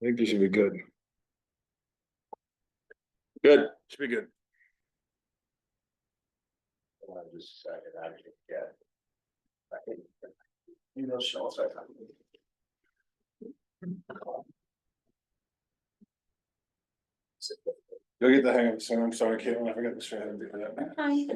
think you should be good. Good. Should be good. Just a second, I can get. I think. You know, show us. You'll get the hang of it soon. I'm sorry, Caitlin, I forgot to show you how to do that. Hi.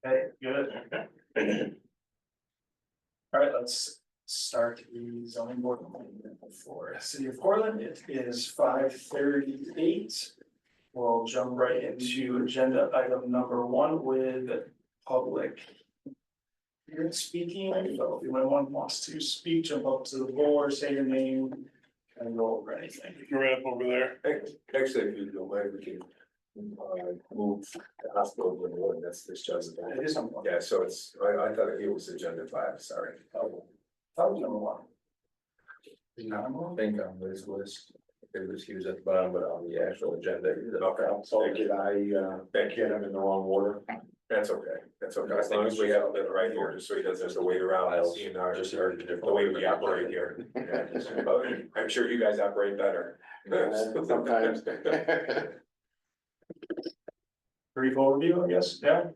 Okay, good. All right, let's start the zoning board meeting for City of Portland. It is 5:38. We'll jump right into agenda item number 1 with public hearing speaking. So if anyone wants to speak, jump up to the board, say your name, and go over anything. You're right up over there. Actually, if you don't mind, we can move the hospital to the one that's this just. It is number 1. Yeah, so it's, I thought it was agenda 5, sorry. That was number 1. Is it number 1? I think on this list, he was at the bottom, but on the actual agenda. Okay, so did thank you, I'm in the wrong order. That's okay, that's okay, as long as we have it right here, just so he doesn't have to wait around, seeing our, just the way we operate here. I'm sure you guys operate better. Sometimes. Brief overview, I guess, yeah.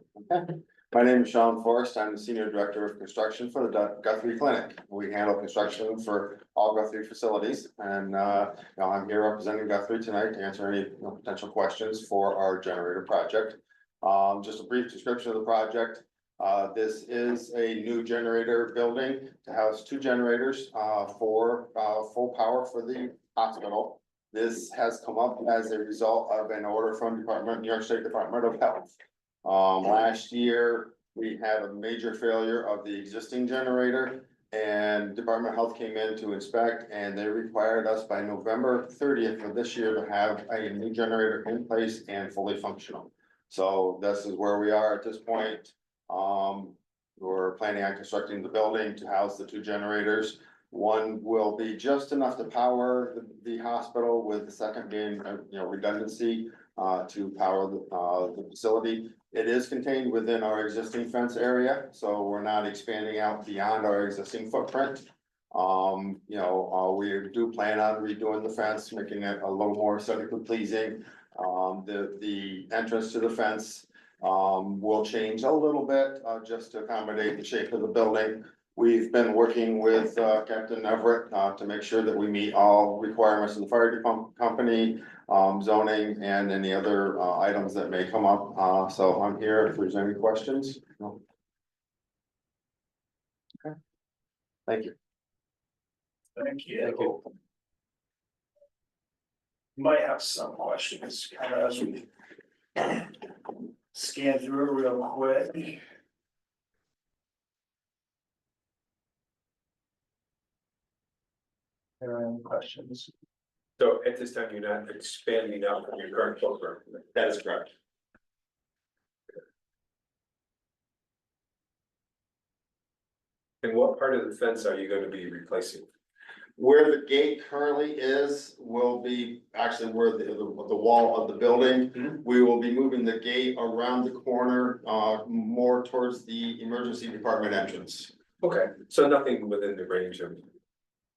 My name is Sean Forrest. I'm the Senior Director of Construction for the Guthrie Clinic. We handle construction for all Guthrie facilities, and I'm here representing Guthrie tonight to answer any potential questions for our generator project. Just a brief description of the project. This is a new generator building to house 2 generators for full power for the hospital. This has come up as a result of an order from New York State Department of Health. Last year, we had a major failure of the existing generator, and Department of Health came in to inspect, and they required us by November 30th of this year to have a new generator in place and fully functional. So this is where we are at this point. We're planning on constructing the building to house the 2 generators. One will be just enough to power the hospital, with the second being, redundancy to power the facility. It is contained within our existing fence area, so we're not expanding out beyond our existing footprint. We do plan on redoing the fence, making it a little more aesthetically pleasing. The entrance to the fence will change a little bit just to accommodate the shape of the building. We've been working with Captain Everett to make sure that we meet all requirements of the fire company, zoning, and any other items that may come up. So I'm here if there's any questions. No. Okay. Thank you. Thank you. Might have some questions kind of as we scan through it real quick. Are there any questions? So at this time, you're not expanding out from your current footprint? That is correct. And what part of the fence are you going to be replacing? Where the gate currently is will be actually where the wall of the building. We will be moving the gate around the corner, more towards the emergency department entrance. Okay, so nothing within the range of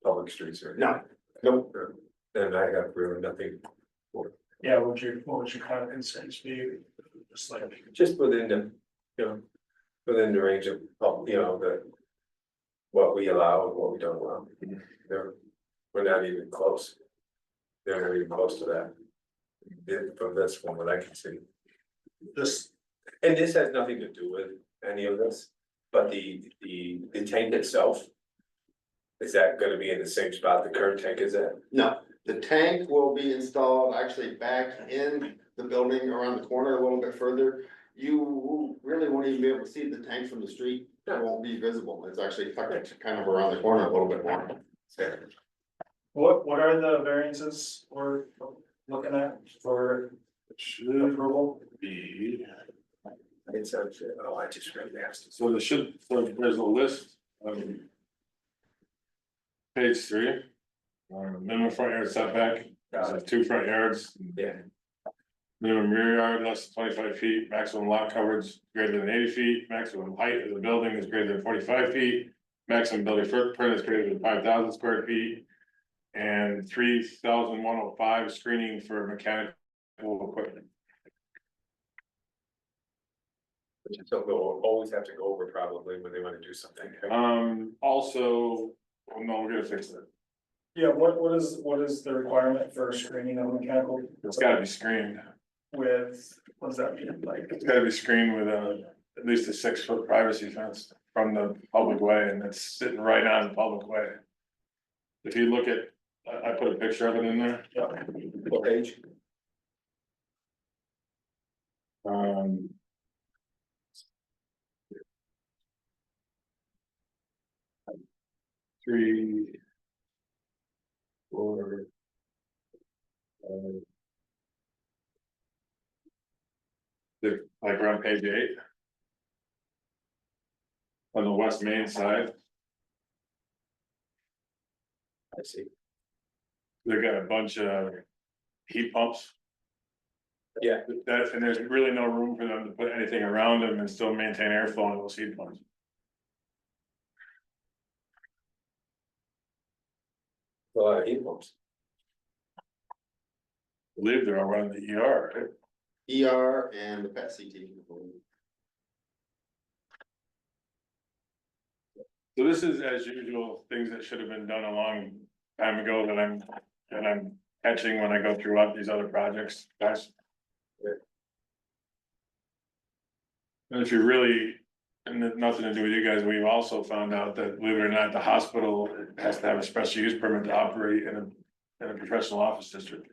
public streets or? No. Nope. Then I have really nothing. Yeah, what would your kind of concerns be? Just within the, within the range of, what we allow and what we don't allow. We're not even close. They're not even close to that. From this one, what I can see. And this has nothing to do with any of this, but the tank itself. Is that gonna be in the same spot the current tank is at? No, the tank will be installed actually back in the building around the corner a little bit further. you really won't even be able to see the tank from the street. It won't be visible. It's actually tucked kind of around the corner a little bit more. What are the variances we're looking at for It should approval? be, It's, oh, I just read that. so there should, so there's a list, page 3. Minimum front yard setback, so 2 front yards. Yeah. Minimum rear yard less than 25 feet, maximum lot coverage greater than 80 feet, maximum height of the building is greater than 45 feet. Maximum building footprint is greater than 5,000 square feet. And 3,105 screening for mechanical equipment. Which is something we'll always have to go over probably when they wanna do something. Also, well, no, we're gonna fix it. Yeah, what is the requirement for screening of mechanical? It's gotta be screened. With, what does that mean, like? It's gotta be screened with at least a 6-foot privacy fence from the public way, and it's sitting right on the public way. If you look at, I put a picture of it in there. Yeah. What page? Um. Three. 4. They're like around page 8. On the west main side, I see. they got a bunch of heat pumps. Yeah. That, and there's really no room for them to put anything around them and still maintain airflow in those heat pumps. A lot of heat pumps. I believe they're around the ER, right? ER and the PET CT. So this is, as usual, things that should have been done a long time ago that I'm catching when I go through up these other projects, guys. Yeah. And if you really, and it's nothing to do with you guys, we've also found out that, believe it or not, the hospital has to have a special use permit to operate in a professional office district.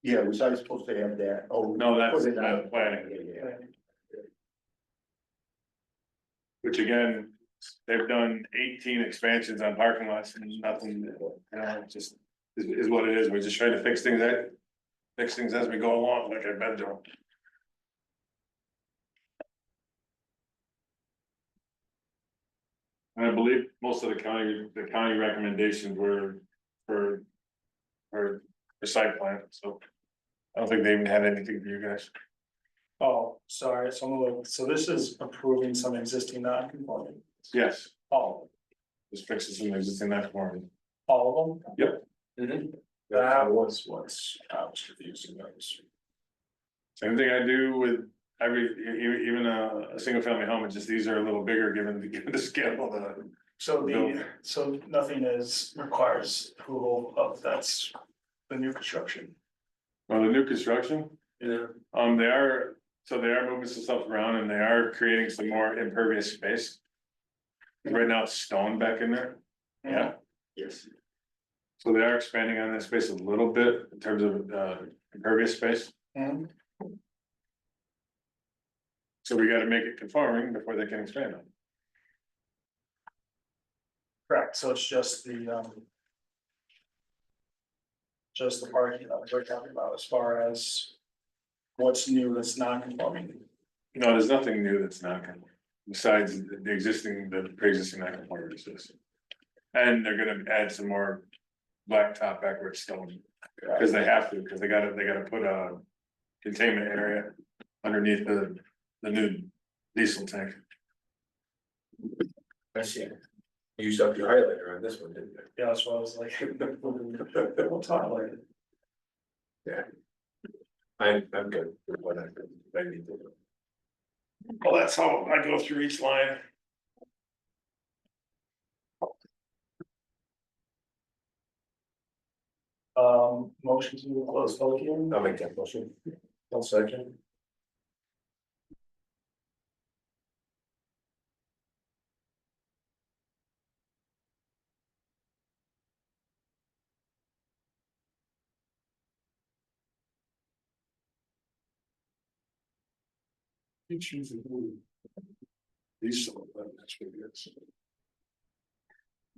Yeah, was I supposed to have that? Oh. No, that's put it on. not planning. Yeah, yeah. Which again, they've done 18 expansions on parking lots and nothing, just is what it is. We're just trying to fix things as we go along, like I've been doing. And I believe most of the county recommendations were for site plan, so I don't think they even had anything for you guys. Oh, sorry, so I'm a little, so this is approving some existing non-conforming, Yes, all, this fixes some existing non-conformity. all of them? Yep. That was what's, I was confused about. Same thing I do with every, even a single family home, it's just these are a little bigger given the scale of the. So Built. so nothing is, requires approval of that's the new construction. Well, the new construction, Yeah. they are moving some stuff around and they are creating some more impervious space. Right now it's stone back in there. Yeah, Yes. so they are expanding on that space a little bit in terms of impervious space. Mhm. So we gotta make it conforming before they can expand on it. Correct, so it's just the just the parking that we're talking about as far as what's new that's non-conforming. No, there's nothing new that's not gonna, besides the pre-existing non-conformity system. And they're gonna add some more blacktop back where it's stone, because they have to, because they gotta put a containment area underneath the new diesel tank. I see. You used up your highlighter on this one, didn't you? Yeah, that's what I was like. We'll talk later. I'm good with what I need to do. Well, that's how I go through each line. Motion to close public hearing. I'll make that motion. One second. These, that's what it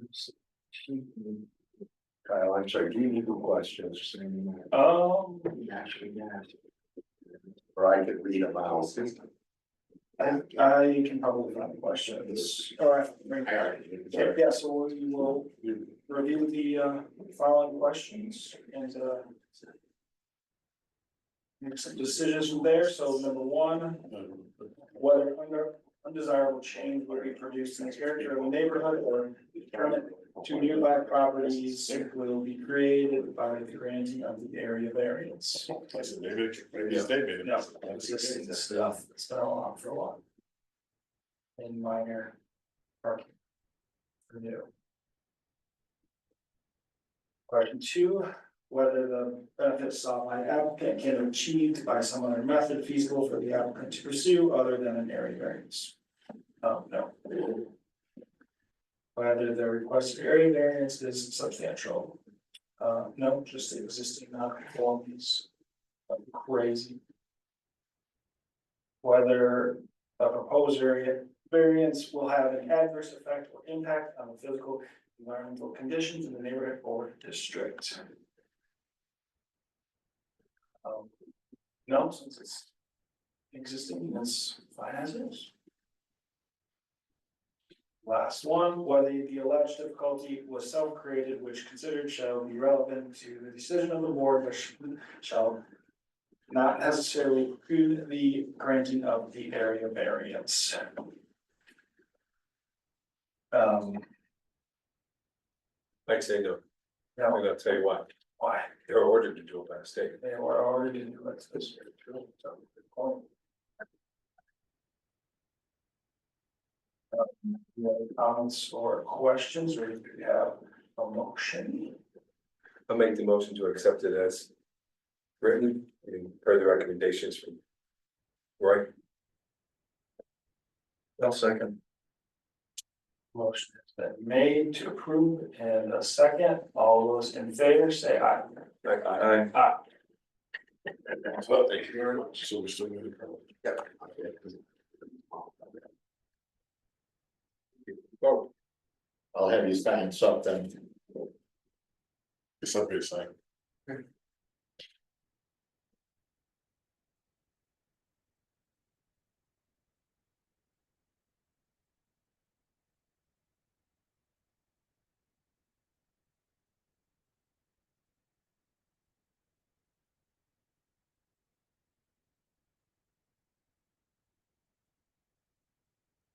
is. Kyle, I'm sorry, do you need questions? Actually, yeah. Or I could read them out. I can probably find the questions, or, yeah, so we will review the following questions and make some decisions from there. So number one, whether undesirable change would be produced in the character of the neighborhood or determined to nearby properties will be created by the granting of the area variance. Maybe it's David. No, existing stuff that's been around for a while. And minor parking. For new. Question two, whether the benefits sought by applicant can be achieved by some other method feasible for the applicant to pursue other than an area variance. No. Whether the requested area variance is substantial. No, just the existing non-conformities. Crazy. Whether a proposed area variance will have an adverse effect or impact on the physical environmental conditions in the neighborhood or district. No, since it's existing, it's fine as is. Last one, whether the alleged difficulty was self-created, which considered shall be relevant to the decision of the board, which shall not necessarily preclude the granting of the area variance. I'd say no, No, I'm gonna tell you what, why? they're ordered to do it by the state. They were already in this. Any other comments or questions, or do you have a motion? I'll make the motion to accept it as written and per the recommendations from Roy. Well, second. Motion has been made to approve and a second. All those in favor say aye. Aye. Aye. So thank you very much. So we're still moving. Oh, I'll have you sign something. It's up here, sign.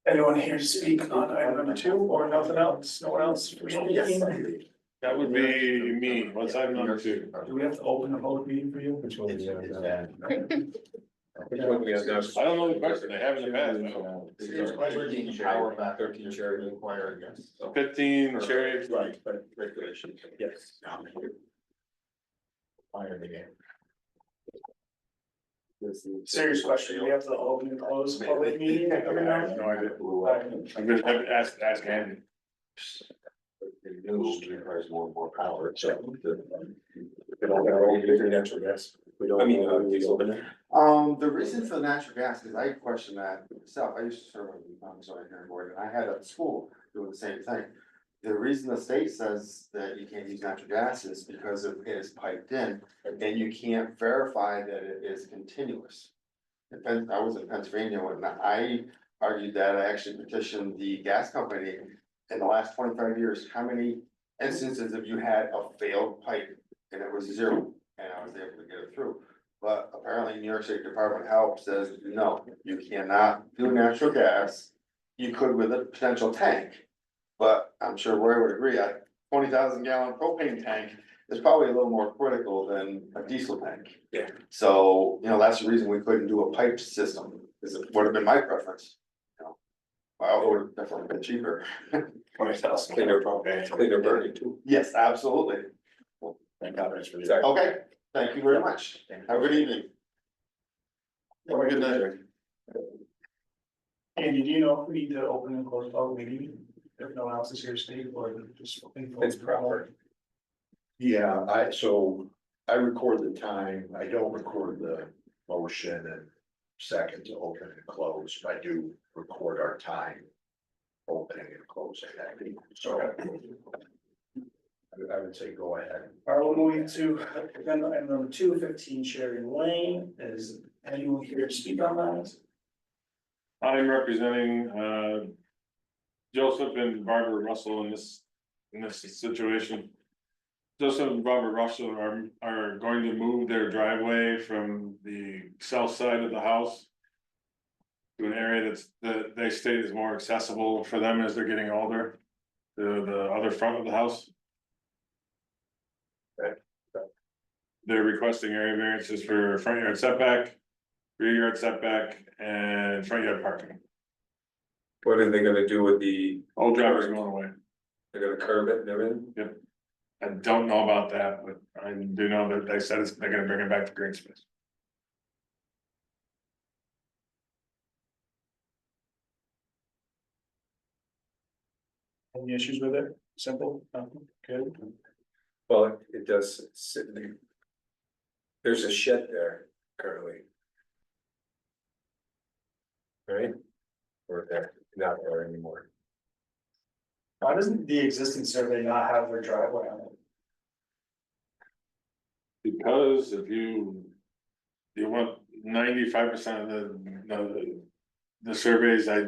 Anyone here to speak on item number two or nothing else? No one else for speaking? That would be me. What's item number two? Do we have to open the public meeting for you? which one we have now? Which one we have now? I don't know the question. I have in the past. I don't. 13 Cherry inquiry, yes. 15 Cherry. Right, but regulations. Yes. Fire the game. Serious question, do we have to open and close the public meeting every I now have and no then? idea. I'm gonna have to ask Andy. Requires more power, so. We don't have any bigger natural gas. We don't, I mean, diesel. The reason for the natural gas, because I question that myself, I used to serve on the zoning hearing board, and I had a school doing the same thing. The reason the state says that you can't use natural gas is because it is piped in, and you can't verify that it is continuous. I was in Pennsylvania when I argued that, I actually petitioned the gas company in the last 25 years, how many instances have you had a failed pipe? And it was 0, and I was able to get it through. But apparently New York State Department of Health says, no, you cannot do natural gas. You could with a potential tank. But I'm sure Roy would agree, a 20,000 gallon propane tank is probably a little more critical than a diesel tank. Yeah. So, that's the reason we couldn't do a pipe system, because it would have been my preference. Well, it would have definitely been cheaper. Cleaner burning too. Yes, absolutely. Thank God that's for you. Exactly. Okay, thank you very much. Have a good evening. Have a good night. Andy, do you know if we need to open and close public meeting? If no one else is here to speak, or just? It's proper. Yeah, I record the time, I don't record the motion, and second to open and close, I do record our time. Opening and closing that meeting, so. I would say go ahead. All right, we'll move to agenda item number 2, 15 Sheridan Lane. Is anyone here to speak on that? I'm representing, Joseph and Barbara Russell in this situation. Joseph and Barbara Russell are going to move their driveway from the south side of the house to an area that they state is more accessible for them as they're getting older, to the other front of the house. They're requesting area variances for front yard setback, rear yard setback, and front yard parking. What are they gonna do with the, All drivers going away. they're gonna curb it and everything? I don't know about that, but I do know that they said they're gonna bring it back to green space. Any issues with it? Simple, nothing, good. Well, it does sit there. There's a shed there currently. Right? Or there, not there anymore. Why doesn't the existing survey not have their driveway on it? Because if you want 95% of the surveys I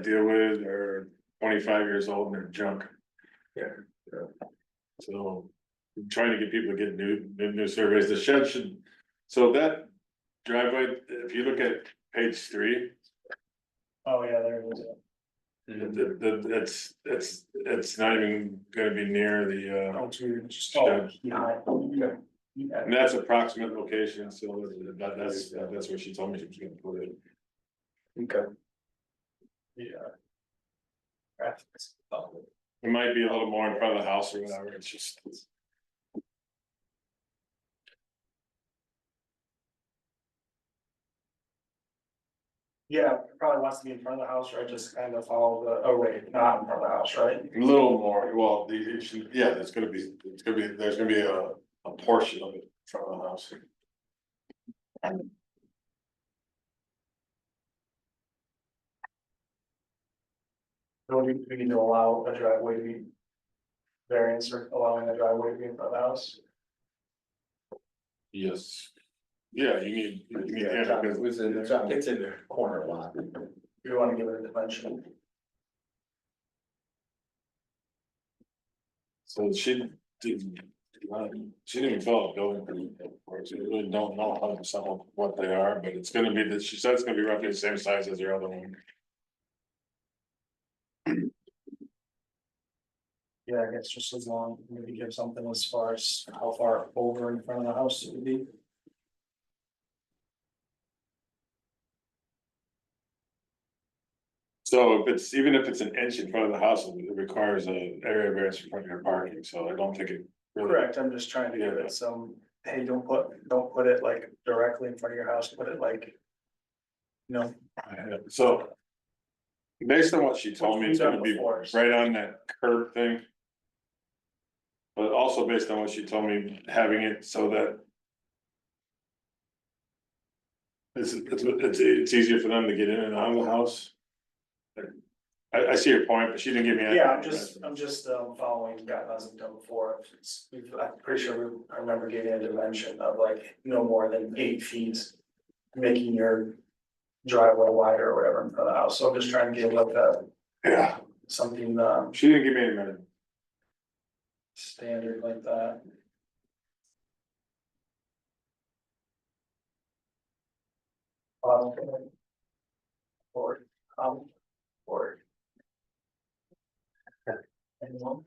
deal with are 25 years old and they're junk. Yeah. So I'm trying to get people to get new surveys. The shed should, so that driveway, if you look at page 3. Oh, yeah, there it is. It's not even gonna be near the, Oh, just, Shed. yeah. and that's approximate location, so that's where she told me she was gonna put it. Okay. Yeah. It might be a little more in front of the house or whatever, it's just. Yeah, it probably wants to be in front of the house, right? Just kind of follow the, oh wait, not in front of the house, right? A little more, well, yeah, there's gonna be a portion of it in front of the house. So we need to allow a driveway to be variance or allowing a driveway to be in front of the house. Yes. Yeah, you need, Yeah, it was in there. It's in the corner lot. We want to give it a dimension. so she didn't even fill out a building permit, so we really don't know 100% what they are, but it's gonna be, she said it's gonna be roughly the same size as your other one. Yeah, I guess just as long, maybe give something as far as how far over in front of the house it would be. So even if it's an inch in front of the house, it requires a area variance for front yard parking, so I don't think it. Really, Correct, I'm just trying to give it some, hey, don't put it like directly in front of your house, put it like. You know, so. Based on what she told me, Which it's we've gonna done be before, so- right on that curb thing. But also based on what she told me, having it so that. It's easier for them to get in and out of the house. I see your point, but she didn't give me. yeah, I'm just following Scott as I've done before. I'm pretty sure I remember getting a dimension of like no more than 8 feet. Making your driveway wider or whatever in front of the house, so I'm just trying to give like a, Yeah, something she didn't give me any minute. standard like that. Or, or. Anyone?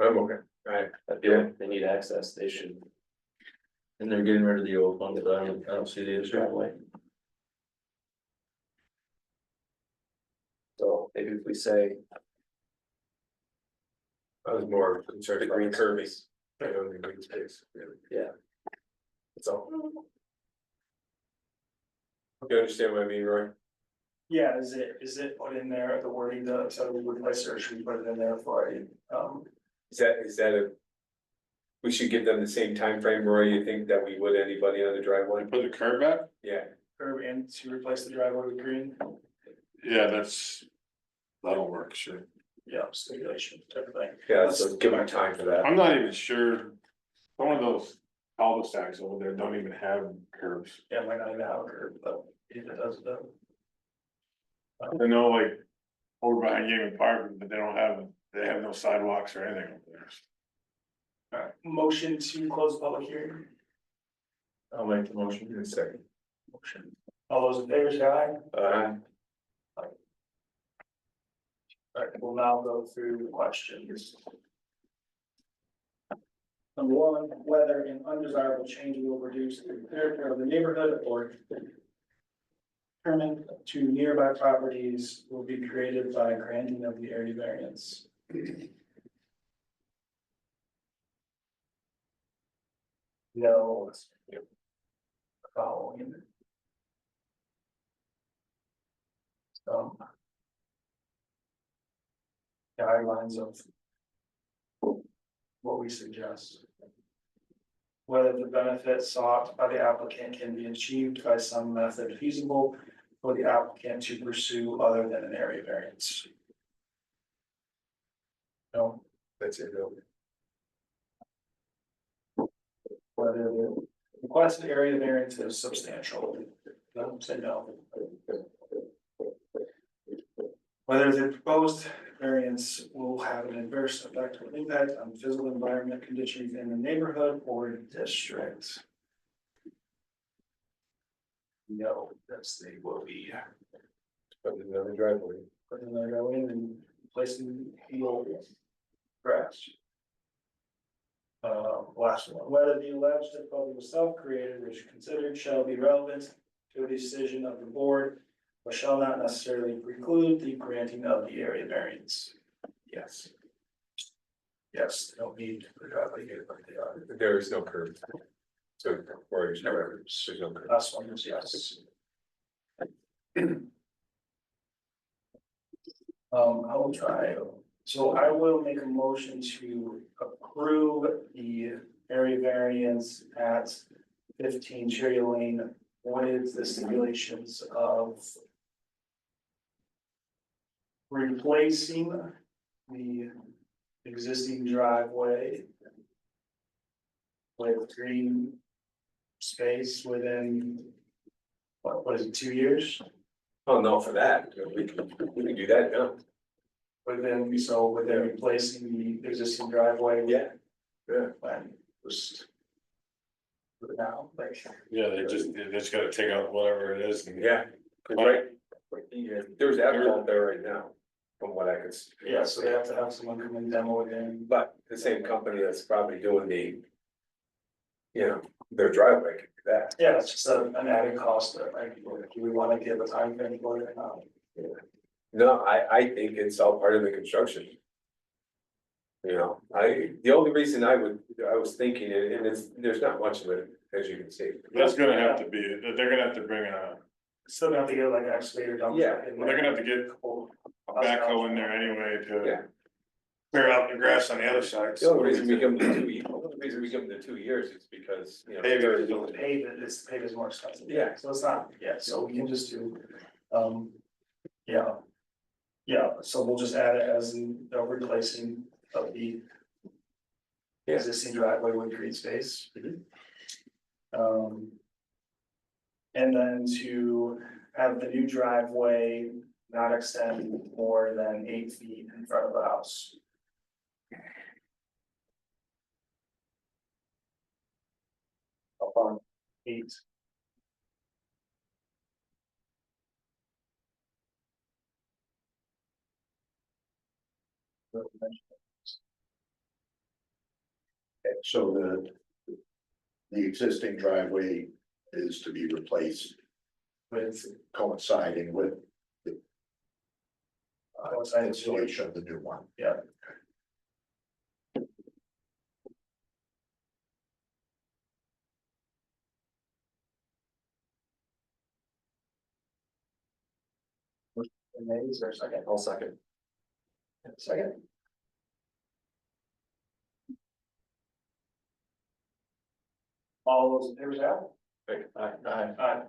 I'm okay, alright, Yeah, they need access, they should. And they're getting rid of the old one, but I don't see the driveway. So maybe if we say I was more concerned the about green curving, space, you know, the green space, really. yeah, That's all. You understand what I mean, Roy? Yeah, is it put in there, the wording, so we replace it, or should we put it in there for a, Is that a? we should give them the same time frame, Roy, you think, that we would anybody on the driveway? Put the curb back, Yeah, Curb and to replace the driveway with green, yeah, that'll work, sure. yeah, stipulation, type of thing. yeah, so give them time for that. I'm not even sure, some of those cul-de-sacs over there don't even have curbs. Yeah, it might not even have a curb, but if it does, though. I know like over behind Gaming Park, but they have no sidewalks or anything over there. Alright, motion to close the public hearing. I'll make the motion. In a second. Motion. All those in favor say aye. Alright, we'll now go through the questions. Number one, whether an undesirable change will reduce the character of the neighborhood or determined to nearby properties will be created by granting of the area variance. No. Following. Some guidelines of what we suggest. Whether the benefit sought by the applicant can be achieved by some method feasible for the applicant to pursue other than an area variance. No, That's it, no. whether the requested area variance is substantial. No, say no. Whether the proposed variance will have an adverse effect or impact on physical environment conditions in the neighborhood or district. No, that's they will be Put it in the driveway. putting their go in and placing heel grass. Last one, whether the alleged difficulty was self-created or considered shall be relevant to a decision of the board, but shall not necessarily preclude the granting of the area variance. Yes. Yes, they don't need the driveway here, but they are. There is no curb. So, or there's no curb. Last one is yes. I will try, so I will make a motion to approve the area variance at 15 Cherry Lane with the stipulations of replacing the existing driveway with green space within, what is it, 2 years? Oh, no, for that, we can do that now. Within replacing the existing driveway. Yeah. Yeah. When just. Now, like. Yeah, they just gotta take out whatever it is and. Yeah, 'cause right, yeah, there's asphalt there right now, from what I could see. Yeah, so they have to have someone come and demo it in. But the same company that's probably doing the, you know, their driveway can do that. Yeah, it's just an added cost that, like, do we wanna give a time frame for it or not? No, I think it's all part of the construction. You know, the only reason I was thinking, and it's, there's not much of it, as you can see. That's gonna have to be, they're gonna have to bring Still have to get like an excavator dump. Yeah, truck in they're there. gonna have to get a backhoe in there anyway Yeah. to. Clear out the grass on the other side. The only reason we give them the 2 years is because, you know. Pave it. To pave it, pave is more expensive. Yeah. So it's not, yeah, so we can just do, yeah. Yeah, so we'll just add it as in the replacing of the. Yeah. Existing driveway with green space. Mhm. And then to have the new driveway not extend more than 8 feet in front of the house. Up on 8. So the existing driveway is to be replaced With, coinciding with outside of installation of the new one. yeah. Is there a second? I'll second. Second. All those in favor, say aye. Aye. Aye.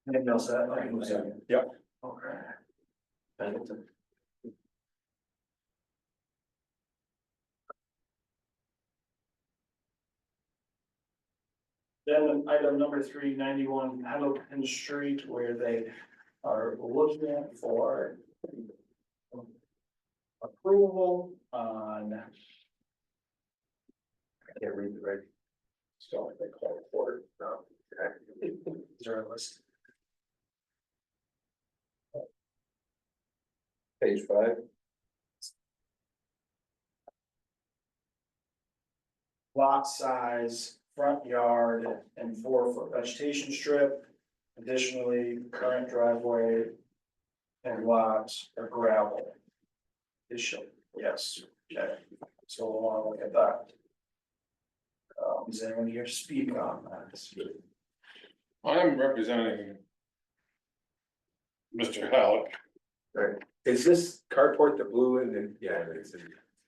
Anything else that I can say? Yep. Okay. Pennington. Then item number 391, Hamilton Street, where they are looking at for approval on, I can't read the right. So they call it for it, no. is there a list? Page 5. Lot size, front yard, and 4-foot vegetation strip. Additionally, current driveway and lots are gravel. Issue, yes, okay, so we'll wanna look at that. Is anyone here to speak on that? I'm representing Mr. Halleck. Right, is this carport the blue and then, yeah, it's,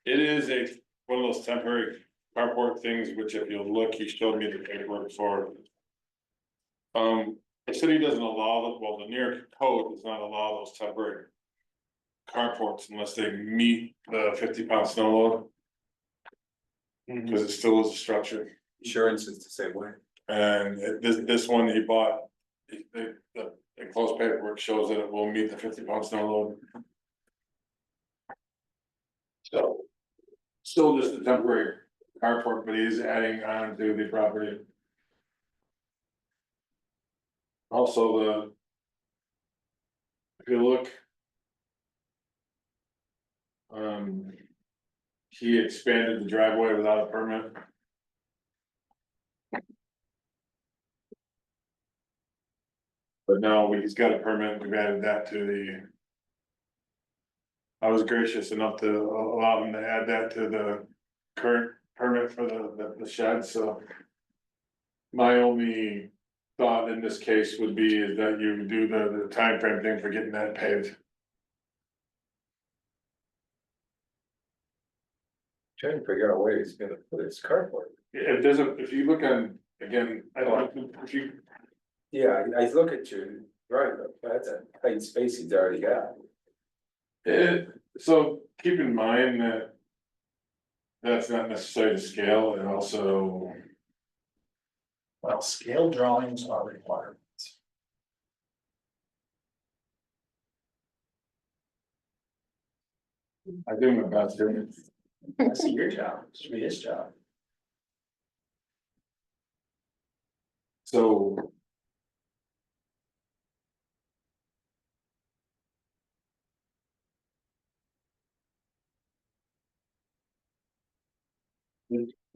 It is one of those temporary carport things, which if you look, he showed me the paperwork for. The city doesn't allow, well, the New York code does not allow those temporary carports unless they meet the 50-pound snow load. Cause it still is a structure, insurance is the same way. and this one he bought, the enclosed paperwork shows that it will meet the 50-pound snow load. So, still just a temporary carport, but he's adding on to the property. Also, if you look. He expanded the driveway without a permit. But now he's got a permit, we've added that to the. I was gracious enough to allow him to add that to the current permit for the shed, so. My only thought in this case would be is that you do the timeframe thing for getting that paved. Trying to figure out where he's gonna put his carport. If there's if you look on, again, I don't, if you, Yeah, I look at you, right, that's a tight space he's already got. so keep in mind that. That's not necessarily the scale, and also, Well, scale drawings are required. I do my best here. That's your job, it should be his job. So.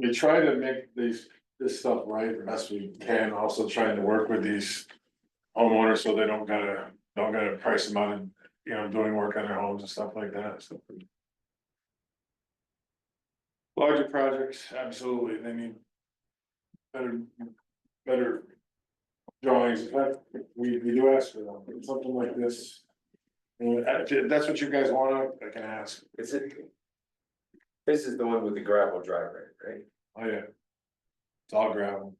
We try to make this stuff right the best we can, also trying to work with these homeowners so they don't gotta price them out and, you know, doing work on their homes and stuff like that, so. Larger projects, absolutely, they need better drawings, in fact, we do ask for them, but something like this. If that's what you guys want, I can ask. Is it? This is the one with the gravel driveway, right? Oh, yeah. It's all gravel.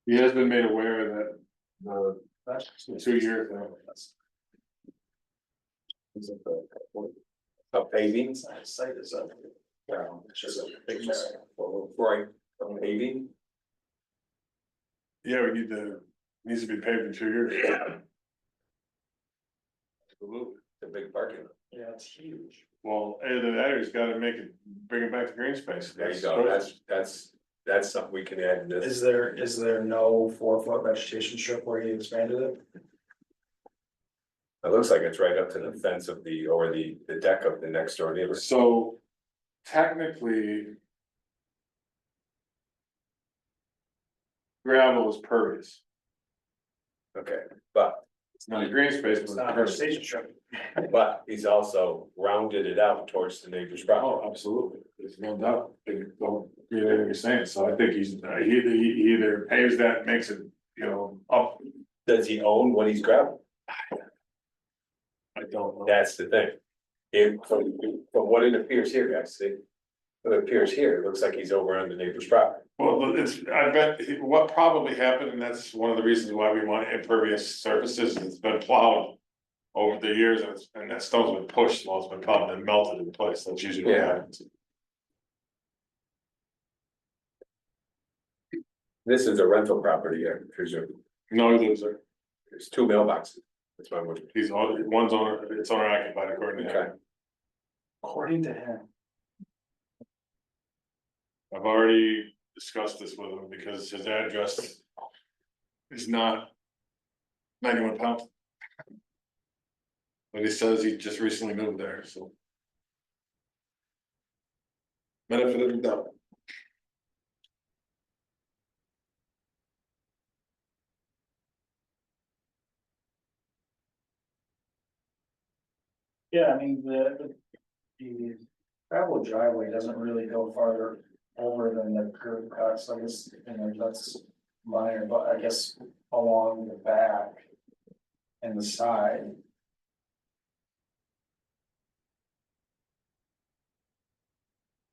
He has been made aware that, That's 2 years now. Is it the paving? Site is up. It's just a big mess. Right, from paving, Yeah, needs to be paved in 2 years. Absolutely. the big parking lot. Yeah, it's huge. Well, either that or he's gotta bring it back to green space. There you go, that's something we can add to Is this. there no 4-foot vegetation strip where he expanded it? It looks like it's right up to the fence of the deck of the next door neighbor. So technically. Gravel is pervious. Okay, but It's not a green space, It's but not a vegetation strip. But he's also rounded it out towards the neighbor's property. oh, absolutely, there's no doubt, they don't, you know what you're saying, so I think he either paves that, makes it, you know, up. Does he own what he's grabbing? I don't know. That's the thing. From what it appears here, guys, see? What appears here, it looks like he's over on the neighbor's property. Well, I bet what probably happened, and that's one of the reasons why we want impervious surfaces, it's been plowed. Over the years, and that stone's been pushed, while it's been plowed and melted in place, that's usually what Yeah. happens. This is a rental property here, presume. No, he lives there, There's two mailboxes. That's why we're. he's on, one's owner, it's owner occupied according to Okay. him. According to him. I've already discussed this with him because his address. Is not. 91 pounds. But he says he just recently moved there, so. Benefit of the doubt. Yeah, I mean, the gravel driveway doesn't really go farther over than the curb cut, so I guess, you know, that's minor, but I guess along the back and the side.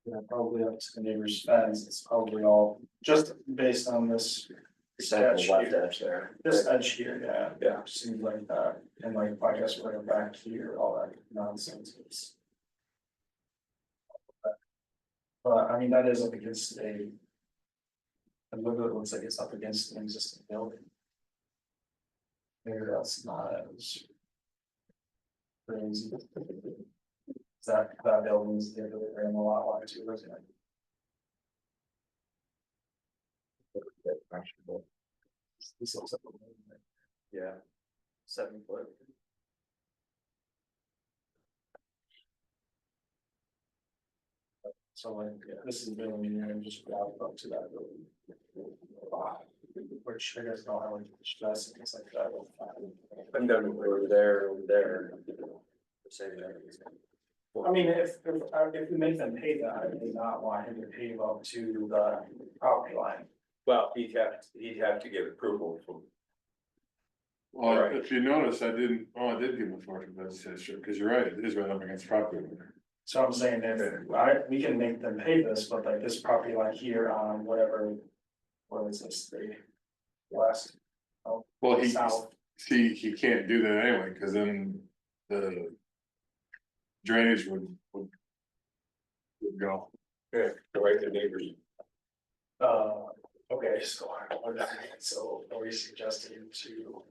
Yeah, probably up to the neighbor's fence, it's probably all just based on this sketch Left here. edge there. This edge here, yeah. Yeah. Seems like that, and like, I guess right back here, all that nonsense. But I mean, that is up against a. And look, it looks like it's up against an existing building. Maybe that's not as. Crazy. That building's the other way in a lot line too, isn't it? This looks like a building. Yeah. 7 foot. So like, yeah, this is the building here and just grab up to that building. Which I guess don't have any stress and things like that. I'm done over there. Same there. I mean, if we make them pay that, I do not want him to pay up to the property line. Well, he'd have to get approval from. Well, Right. if you notice, I did give him a fortune, that's sure, because you're right, it is right up against property. So I'm saying if we can make them pay this, but like this property line here on whatever. What is this, the west? Oh, Well, south. he can't do that anyway, because then the. Drainage would go. Yeah, right to neighbors. Okay, so are we suggesting to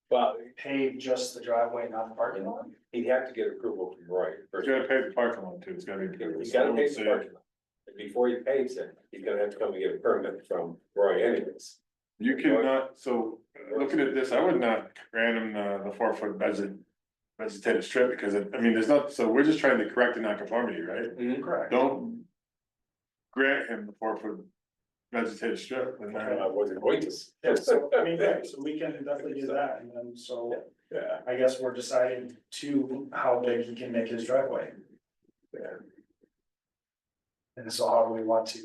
Well, pave just the driveway, not the parking lot? he'd have to get approval from Roy He's first. gotta pay the parking lot too, it's gotta be. He's gotta pay the parking lot. And before he pays it, he's gonna have to come and get a permit from Roy anyways. You cannot, so looking at this, I would not grant him the 4-foot vegetated strip, because I mean, there's not, so we're just trying to correct the nonconformity, right? Correct. Don't. Grant him the 4-foot vegetated strip, and then, I wasn't going to. Yeah, so I mean, yeah, so we can definitely do that, and then so Yeah, I guess we're deciding how big he can make his driveway. yeah. And so how do we want to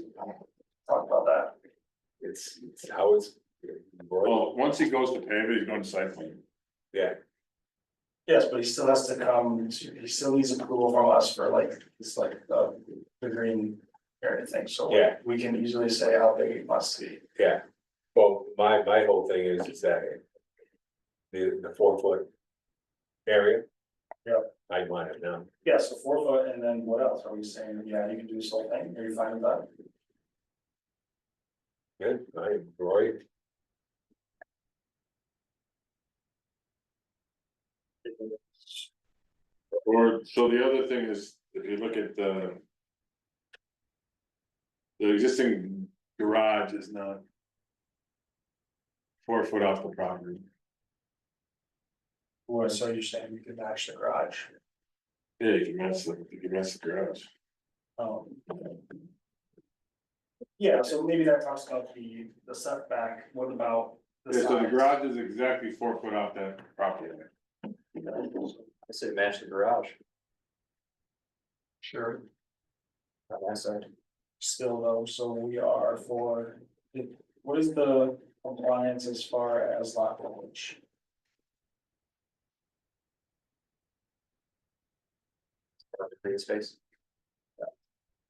talk about that? It's how it's. Roy, well, once he goes to pave it, he's going to site plan. yeah, Yes, but he still has to come, he still needs approval from us for like, it's like the green area thing, so. Yeah. We can easily say how big it must be. yeah. Well, my whole thing is that. The 4-foot. Area. Yep. I want it now. Yeah, so 4 foot, and then what else are we saying? Yeah, you can do this whole thing, are you fine with that? Good, Roy, Or, so the other thing is, if you look at the. The existing garage is not. 4 foot off the property. Or so you're saying we could match the garage? Yeah, you can mess the garage. Um. Yeah, so maybe that talks about the setback, what about Yeah, so the size. garage is exactly 4 foot off that property line. I say match the garage Sure. on that side. Still though, so we are what is the compliance as far as lot coverage? Green space.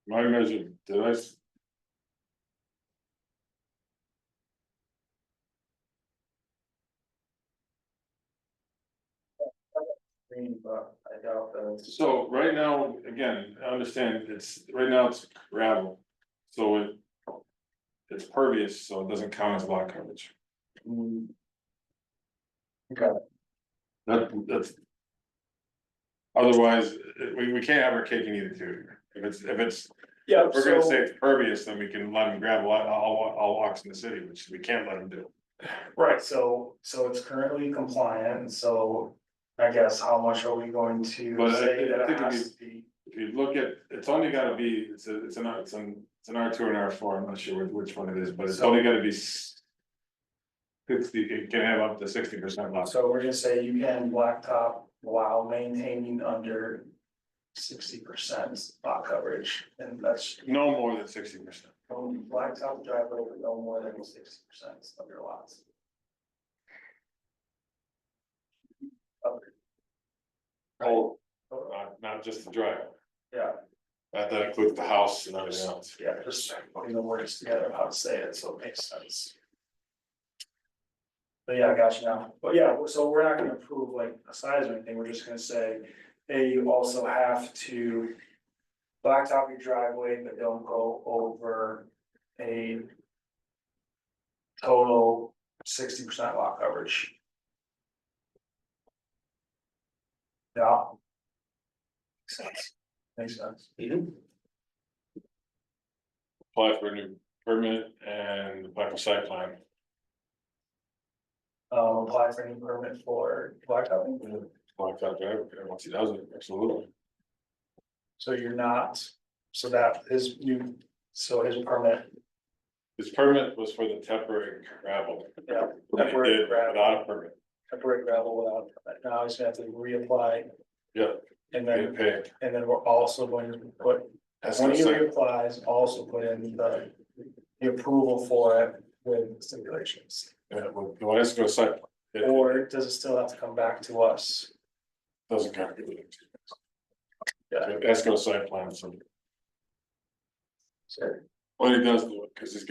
My measure, did I? Green, but I doubt that. So right now, again, I understand right now it's gravel, so it's pervious, so it doesn't count as lot coverage. Okay, That's. Otherwise, we can't have our cake and eat it too. If yeah, we're gonna so, say it's pervious, then we can let them gravel all walks in the city, which we can't let them do. right, so it's currently compliant, so I guess how much are we going to But say I that it think has to be? If you look at, it's only gotta be, it's an R2 and R4, I'm not sure which one it is, but it's So- only gotta be. 60, it can have up to 60% lot. So we're gonna say you can blacktop while maintaining under 60% lot coverage, and that's No more than 60%. blacktop driveway with no more than 60% of your lots. Oh, not just the drive, Yeah, that includes the house and everything else. yeah, just putting the words together of how to say it, so it makes sense. But yeah, I got you now, but yeah, so we're not gonna approve like a size or anything, we're just gonna say, hey, you also have to. Blacktop your driveway, but don't go over a. Total 60% lot coverage. Yeah. Makes sense. Makes sense. Apply for a new permit and apply for site plan. Apply for any permit for blacktopping, Blacktop drive, once he does it, absolutely. so you're not, so that his new, so his permit, His permit was for the temporary gravel. yeah. He Temporary did gravel, without a permit. temporary gravel without, a permit. Now he's gonna have to reapply. Yeah. And Get then, paid. and then we're also going to put, That's when the he site. reapplies, also put in the approval for it with stipulations. Yeah, well, let's go site. plan. It Or does it still have to come back to us? doesn't count. It Yeah. has to go site plan, so. Sure. Well, he does do it, because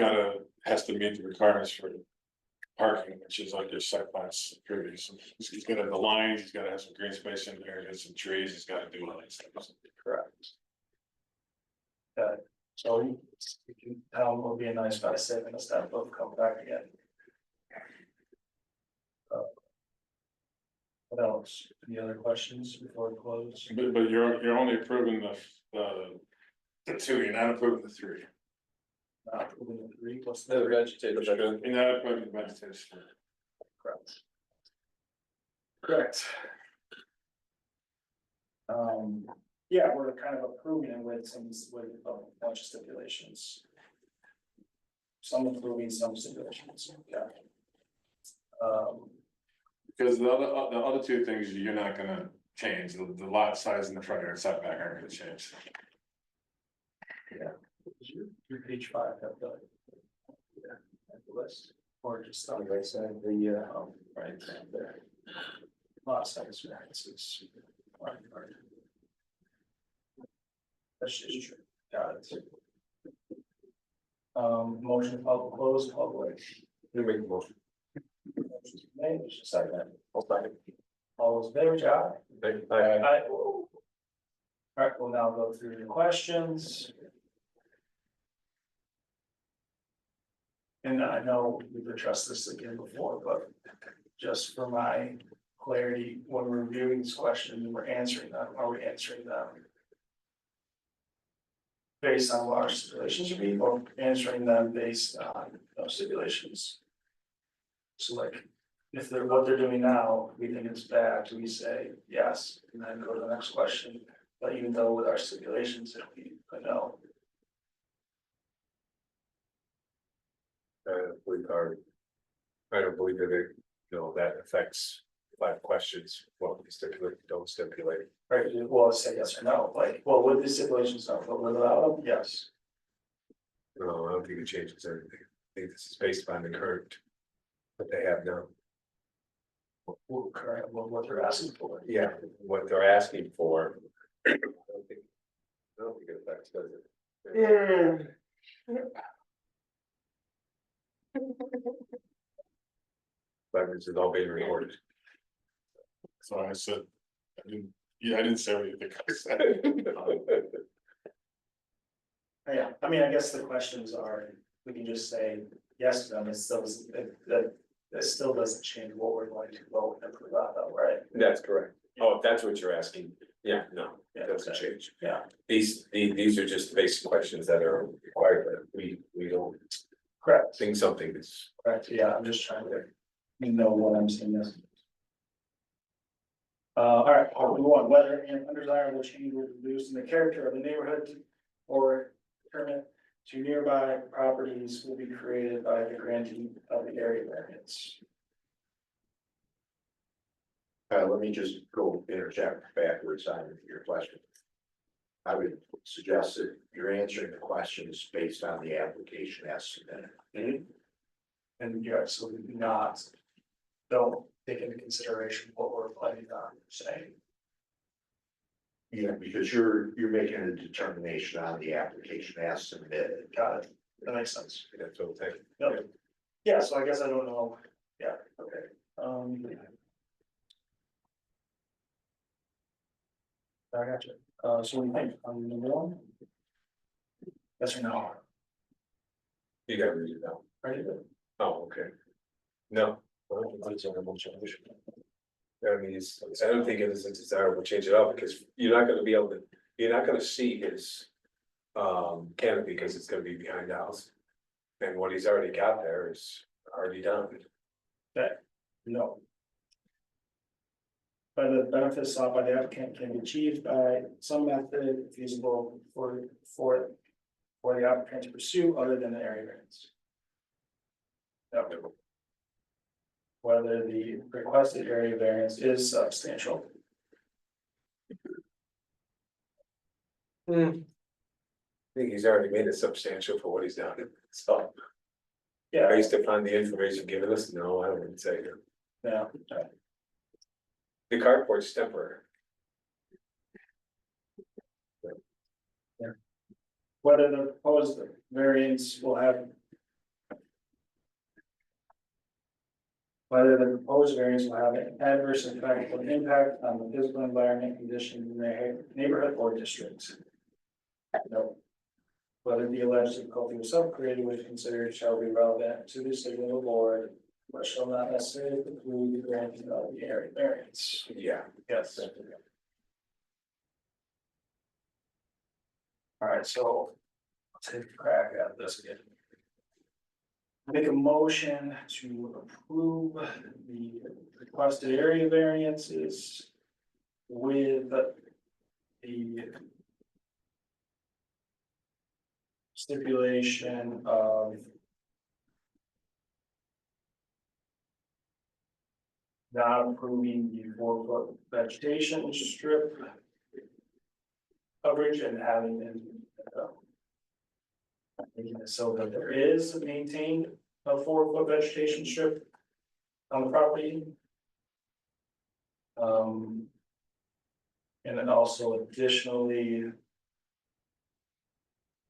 has to meet the requirements for parking, which is like your site plans previous. He's gotta have the lines, he's gotta have some green space in there, there's some trees, he's gotta do all these things. Correct. Okay, so you can tell him it would be a nice by saving a step of come back again. What else? Any other questions before we close? But you're only approving the two, you're not approving the three. Not approving the three, what's The the? vegetative. You're not approving the vegetation. Correct. Correct. Yeah, we're kind of approving it with a bunch of stipulations. Some approving, some stipulations, yeah. Because the other two things you're not gonna change, the lot size and the front yard setback aren't gonna change. Your page 5, have the. Yeah, have the list, or just stop. Like I said, Right there. Lot size variances. Right. That's just true, got it. Motion to public close, public. You make the motion. Motion's made, just a second. I'll second. All those in favor, say aye. Aye. Aye. All right, we'll now go through the questions. And I know we've addressed this again before, but just for my clarity, when we're reviewing these questions and we're answering them, are we answering them based on what our stipulations should be, or answering them based on those stipulations? So like, if they're what they're doing now, we think it's bad, do we say yes, and then go to the next question? But even though with our stipulations, it'll be a no. Blue card. I don't believe that it, that affects 5 questions, well, we stipulate, don't stipulate. Right, well, say yes or no, like, well, with the stipulations, no, but without them, yes. No, I don't think it changes anything. I think this is based upon the current. What they have now. What current, what they're asking for. Yeah, what they're asking for. I don't think it affects, does it? But this is all being recorded. So I said, I didn't say what you think I said. Yeah, I mean, I guess the questions are, we can just say yes to them, it still doesn't, it still doesn't change what we're going to vote and approve out though, right? That's correct. Oh, if that's what you're asking, yeah, no, Yeah, it doesn't okay. change. Yeah, These are just basic questions that are required, but we don't correct, think something is. correct, yeah, I'm just trying to know what I'm saying this. All right, we want whether an undesirable change will reduce in the character of the neighborhood or permit to nearby properties will be created by the granting of the area variance. Let me just go interject backwards on your question. I would suggest that you're answering the questions based on the application as submitted. And you absolutely not, don't take into consideration what we're planning on saying. Yeah, because you're making a determination on the application as submitted. Got it, that makes sense. That's what I'm saying. Yep. Yeah, so I guess I don't know, yeah, okay, I got you, so what do you think, number 1? Yes or no? You gotta read it out. Ready to? Oh, okay. No. I don't think it's a remote change. I mean, I don't think it is desirable to change it up because you're not gonna be able to, you're not gonna see his. Canopy because it's gonna be behind the house. And what he's already got there is already done. No. But the benefits sought by the applicant can be achieved by some method feasible for the applicant to pursue other than the area variance. No. Whether the requested area variance is substantial. I think he's already made it substantial for what he's done, so Yeah, based upon the information given us, no, I wouldn't say that. yeah, The carport's temporary. whether the proposed variance will have. Whether the proposed variance will have an adverse effect or impact on the physical environment conditions in the neighborhood or district. No. Whether the alleged difficulty was self-created was considered shall be relevant to the decision of the board, but shall not necessarily preclude the granting of the area variance. Yeah. Yes. All right, so I'll take a crack at this again. Make a motion to approve the requested area variances with the stipulation of not approving the 4-foot vegetation strip coverage and having it so that there is maintained a 4-foot vegetation strip on the property. And then also additionally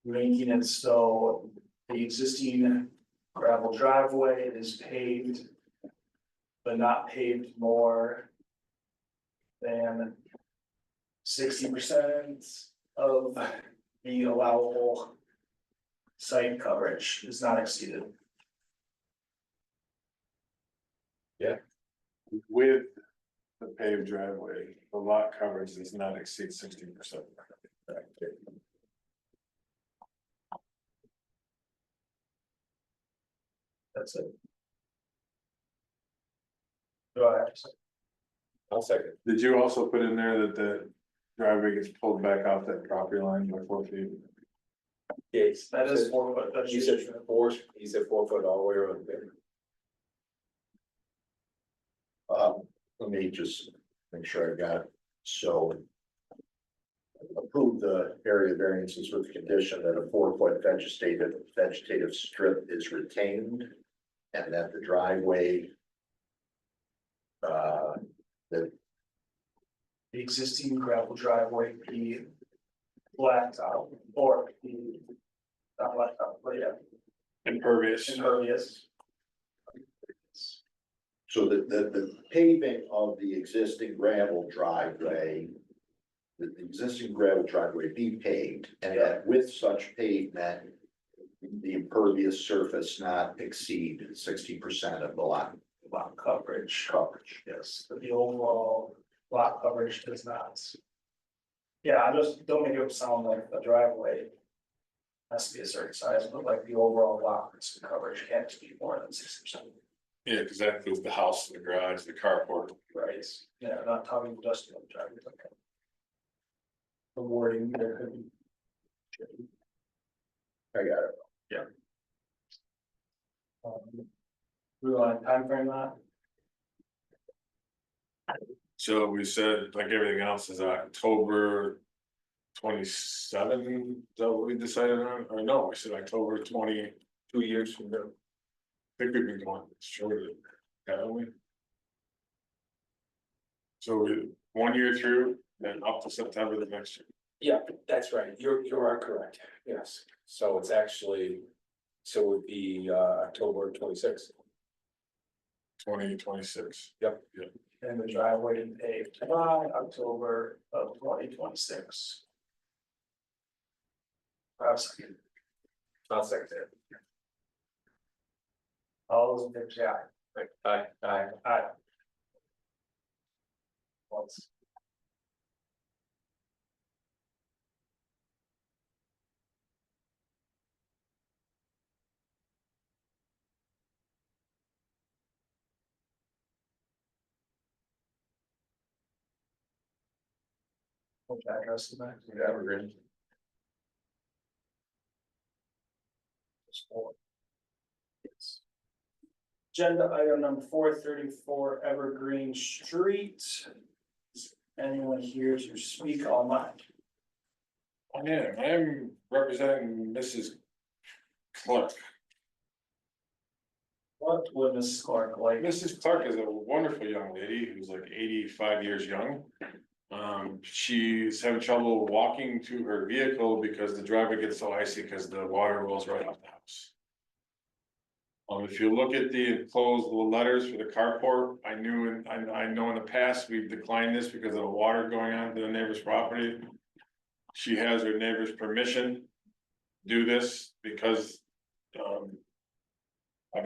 making it so the existing gravel driveway is paved, but not paved more than 60% of the allowable site coverage is not exceeded. With the paved driveway, the lot coverage does not exceed 60%. That's it. Do I have to say? I'll second. Did you also put in there that the driveway gets pulled back off that property line by 4 feet? Yes. That is 4 foot, that's He said 4 foot all the way around there. Let me just make sure I got it. So. Approve the area variances with the condition that a 4-foot vegetative strip is retained. And that the driveway. The The existing gravel driveway be blacked out or be. Not blacked out, but yeah, Impervious. impervious. So the paving of the existing gravel driveway. The existing gravel driveway be paved, and that with such pavement. The impervious surface not exceed 60% of the lot Coverage, coverage. yes, but the overall lot coverage does not. Yeah, I just don't make it sound like a driveway. Has to be a certain size, but like the overall lot coverage can't be more than 60%. Yeah, because that includes the house, the garage, the carport. Right, yeah, not talking just about driveway. Okay. The wording there could be. I got it. We want time frame that? So we said, like everything else is October 27, is that what we decided on, or no, we said October 20, 2 years from now. I think we've been going shorter, haven't we? So we, 1 year through, then up to September the next year. Yeah, that's right, you are correct, yes, so it's actually, so it would be October 26th. 2026. And the driveway paved by October of 2026. Second. I'll second it. All those in favor say aye. Aye. Aye. Once. Which address is that? Evergreen. Yes. Agenda item number 434 Evergreen Street. Is anyone here to speak on that? I am representing Mrs. Clark. What would Mrs. Clark like? Mrs. Clark is a wonderful young lady who's like 85 years young. She's having trouble walking to her vehicle because the driveway gets so icy because the water rolls right off the house. If you look at the enclosed little letters for the carport, I know in the past we've declined this because of the water going on to the neighbor's property. She has her neighbor's permission to do this because, I've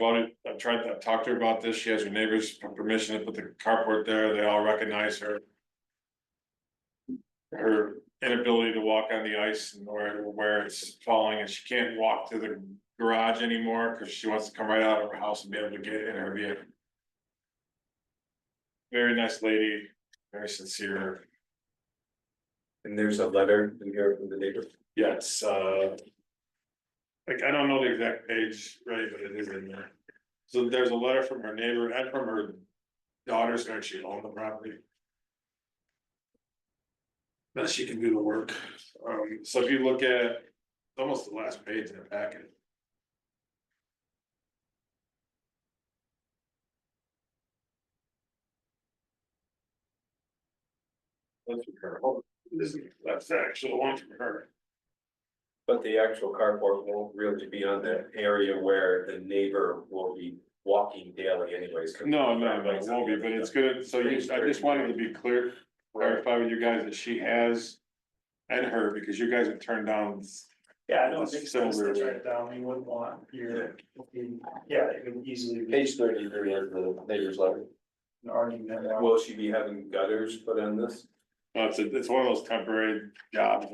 talked to her about this. She has her neighbor's permission to put the carport there. They all recognize her inability to walk on the ice and where it's falling, and she can't walk to the garage anymore because she wants to come right out of her house and be able to get in her vehicle. Very nice lady, very sincere. And there's a letter in here from the neighbor. Yes, like, I don't know the exact page, right, but it is in there. So there's a letter from her neighbor and from her daughters who actually own the property. That she can do the work. So if you look at almost the last page in the packet. That's from her. Oh, that's the actual one from her. But the actual carport won't really be on the area where the neighbor will be walking daily anyways. No, it won't be, but it's good. So I just wanted to be clarify with you guys that she has. And her, because you guys have turned down. Yeah, I know it makes sense to Silver. write it down. You wouldn't want your, yeah, it could easily be Page 33 has the neighbor's letter. an argument. Will she be having gutters put on this? It's one of those temporary jobs.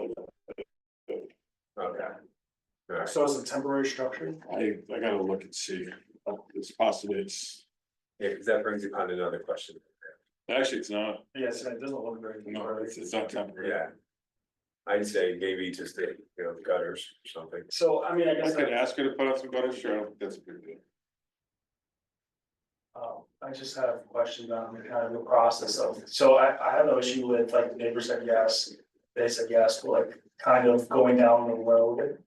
Okay. Alright, So it's a temporary structure? I gotta look and see. It's possible yeah, because that brings upon another question. actually, it's not. Yes, it doesn't look very. No, it's not temporary. Yeah. I'd say maybe just the, gutters or something. So, I mean, I I guess could that, ask her to put on some gutter, sure, I don't think that's a big deal. I just have questions on the kind of the process of, so I have no issue with like the neighbor said yes. They said yes, but like kind of going down the road.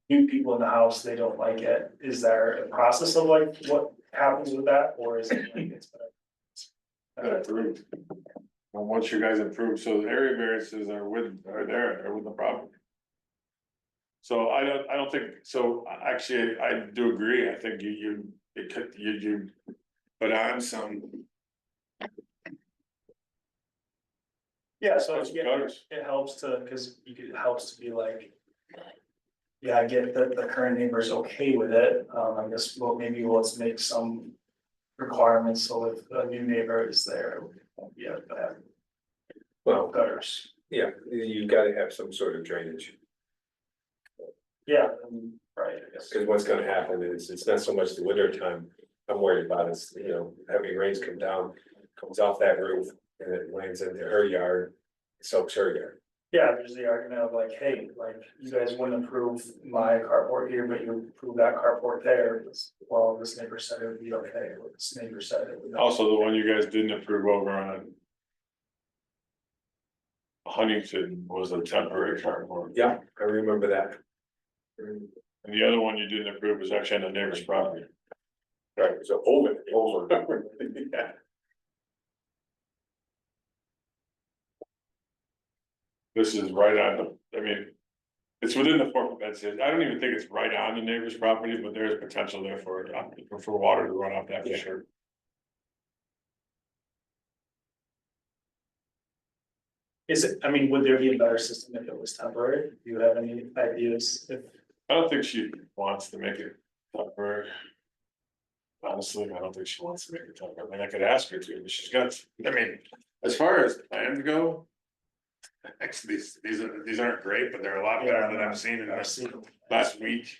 New people in the house, they don't like it. Is there a process of like what happens with that, or is it like it's? Got approved. And once you guys approve, so the area variances are with the property. So I don't think, so actually, I do agree, I think it could, you put on some. Yeah, so some yeah, gutters. it helps to, cause it helps to be like. Yeah, I get that the current neighbor's okay with it, I guess, well, maybe let's make some requirements, so if a new neighbor is there, it won't be as bad. Well, Gutters, yeah, you gotta have some sort of drainage, yeah, right, I guess. because what's gonna happen is, it's not so much the winter time. I'm worried about is, heavy rains come down, comes off that roof, and it lands into her yard, soaks her yard. Yeah, there's the argument of like, hey, like, you guys wouldn't approve my carport here, but you approve that carport there. Well, this neighbor said it would be okay, or this neighbor said it would not. Also, the one you guys didn't approve over on. Huntington was a temporary carport, Yeah, I remember that. and the other one you didn't approve was actually on the neighbor's property. Right, so over. Yeah. This is right on the, I mean. It's within the 4 foot fences, I don't even think it's right on the neighbor's property, but there's potential there for water to run off that for Yeah. sure. Is it, I mean, would there be a better system if it was temporary? Do you have any ideas if? I don't think she wants to make it temporary. Honestly, I don't think she wants to make it temporary, I mean, I could ask her to, but she's got, I mean, as far as plans go. Actually, these aren't great, but they're a lot better than I've seen in I've this seen them. last week.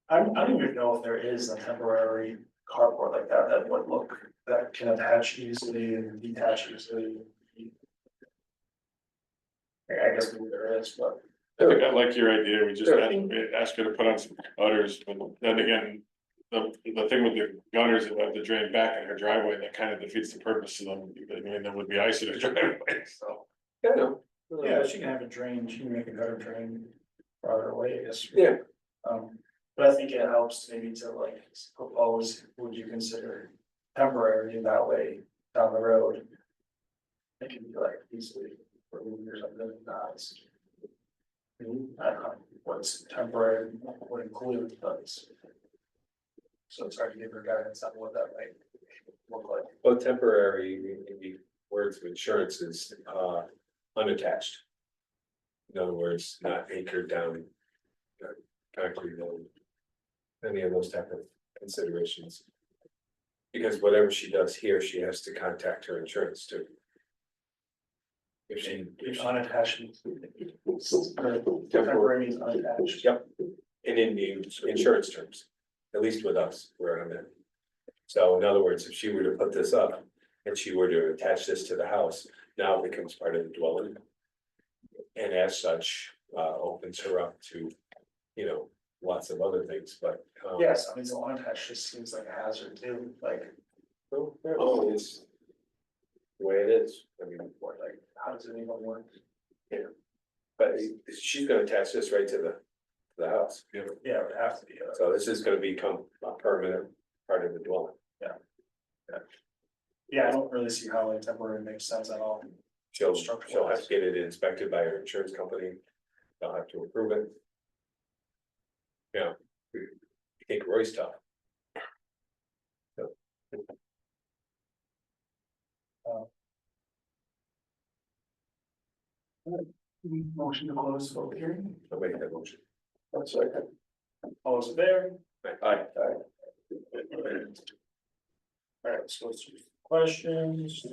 I don't even know if there is a temporary carport like that that would look, that can attach easily and detach easily. I guess maybe there is, but. I think I like your idea, we just ask her to put on some gutters, but then again. The thing with the gutters that have to drain back in her driveway, that kind of defeats the purpose of them, I mean, there would be ice in her driveway, so. I know. Yeah, she can have a drain, she can make a gutter drain farther away, I guess. Yeah. But I think it helps maybe to like propose, would you consider temporary in that way down the road? It can be like easily for years or something, not. I don't know what's temporary would include, but. So it's hard to give her guidance on what that might look like. Well, temporary, in the words of insurance is, unattached. In other words, not anchored down. Concrete load. Any of those type of considerations. Because whatever she does here, she has to contact her insurance too. If she, Unattached. Temporary means unattached. yep, and in the insurance terms, at least with us, where I'm at. So in other words, if she were to put this up and she were to attach this to the house, now it becomes part of the dwelling. And as such, opens her up to, lots of other things, but. Yes, I mean, so unattached just seems like a hazard too, like, It's the way it is, I mean, what, like, how does it even work? but she's gonna attach this right to the house. Yeah, it would have to be. So this is gonna become a permanent part of the dwelling. Yeah, I don't really see how like temporary makes sense at all. She'll have to get it inspected by her insurance company. They'll have to approve it. Yeah. I think Roy's tough. Motion to close the public hearing. I'll make that motion. That's right. All those in favor? Aye. Alright, let's go through questions.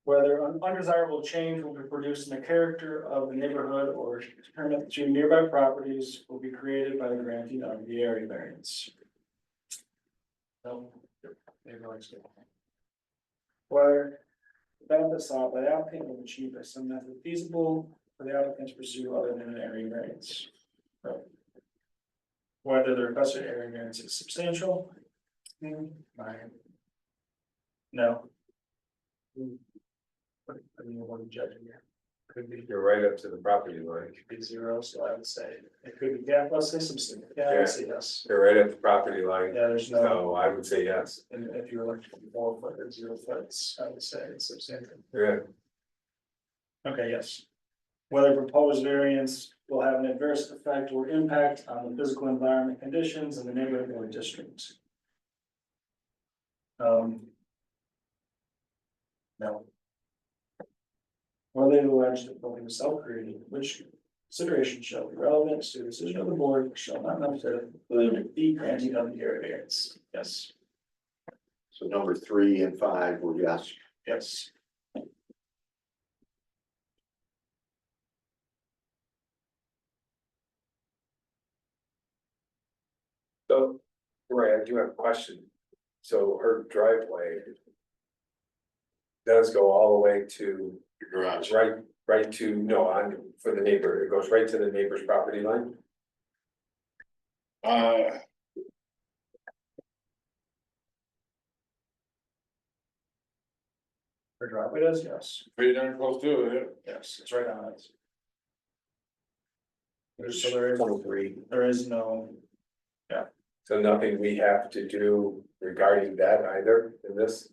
Whether an undesirable change will be produced in the character of the neighborhood or determined to nearby properties will be created by the granting of the area variance. No. Where the benefit sought by the applicant will be achieved by some method feasible for the applicant to pursue other than an area variance. Right. whether the requested area variance is substantial. No. What are you judging here? Could be, You're right up to the property line. could be zero, so I would say, it could be, yeah, let's say substantial, yeah, I would say yes. You're right at the property line, Yeah, there's no, so I would say yes. and if you're looking for 4 foot or 0 foot, I would say it's substantial. Yeah, Okay, yes. Whether proposed variance will have an adverse effect or impact on the physical environment conditions in the neighborhood or district. No. Whether the alleged that building is self-created, which consideration shall be relevant to the decision of the board, shall not necessarily include the granting of the area variance. Yes, So number 3 and 5 were yes. yes. so, right, I do have a question. So her driveway. Does go all the way to, The garage. right to, no, on, for the neighbor, it goes right to the neighbor's property line? Her driveway does, yes, Pretty darn close to it, yes, it's right on it. So there is no, So nothing we have to do regarding that either in this?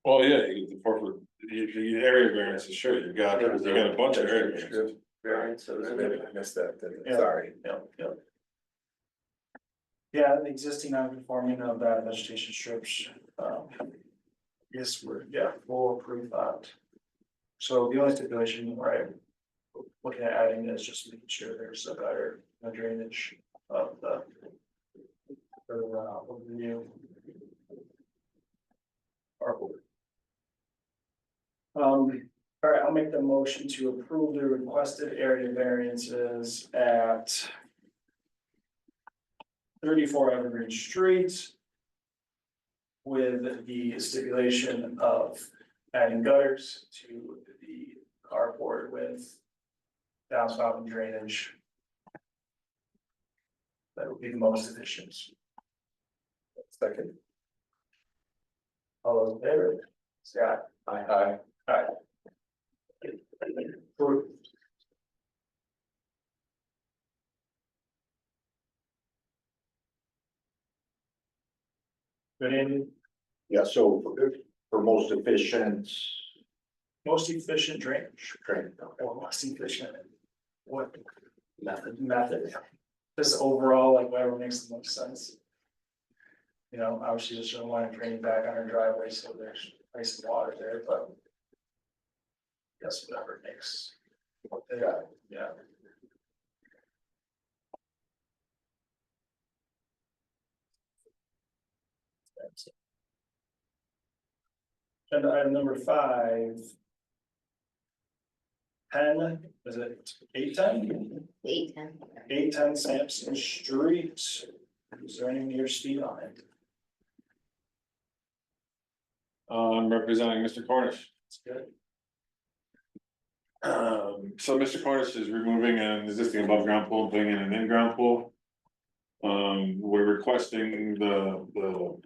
Well, yeah, you get the 4 foot, the area variance is sure, you got a bunch of area variances. Variance, so I missed that, then. Yeah. Sorry. yeah. Yeah, the existing non-conforming of that vegetation strips, yes, we'll approve that. So the only stipulation, right, looking at adding is just making sure there's a better drainage of the. Of the new. Artwork. All right, I'll make the motion to approve the requested area variances at 34 Evergreen Street. With the stipulation of adding gutters to the carport with downspout drainage. That would be the most efficient. Second. All those in favor? Scott? Aye. Aye. Approved. Good, Andy? Yeah, so for most efficient Most efficient drainage, training. or most efficient, what method? Just overall, like whatever makes the most sense. You know, obviously just don't want to drain back on our driveway, so there's nice water there, but. Yes, whatever makes. Yeah. And item number 5. 10, is it 810? 8:10. 810 Sampson Street. Is there any near speed on it? I'm representing Mr. Cornish. It's good. So Mr. Cornish is removing an existing above ground pool, putting in an in-ground pool. We're requesting the